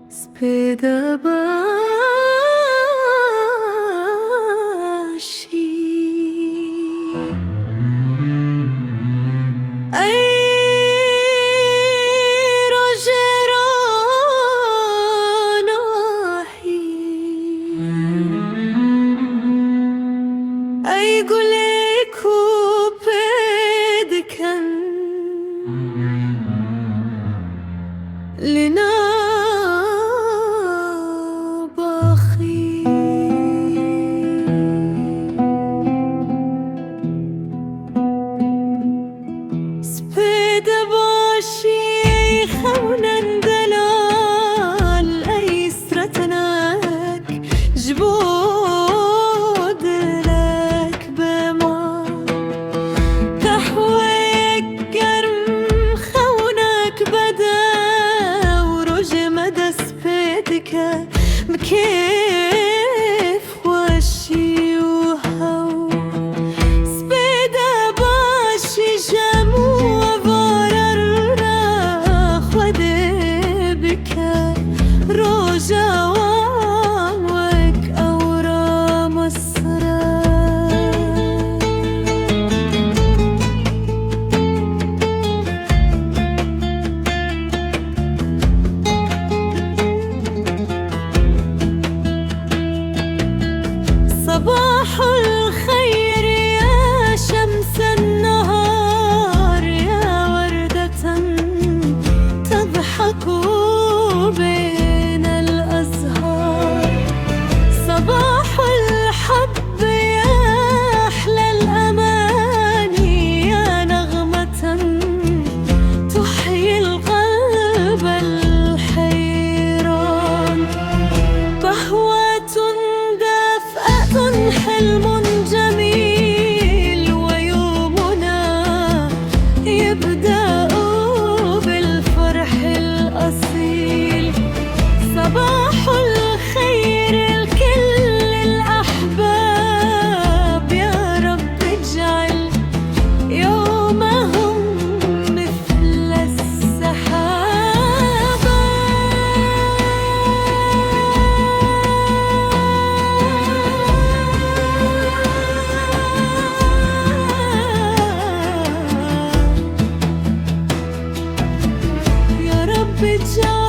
سبيدة باشي أي رجراناحي أي قولك وبدكن لنا جبود لك بما تحويك قرم خونك بدا ورج مدى سبيدك بكيف وشي وهو سبيدة باشي جمو وبرر خودي بك روجا صباح الخير يا شمس النهار يا وردة تضحك بين الأزهار صباح الحب يا أحلى الأماني يا نغمة تحيي القلب الحيران قهوة حلم جميل ويومنا يبدأ بالفرح الأصيل صباح الخير لكل الأحباب يا رب اجعل يومهم مثل السحابة يا رب اجعل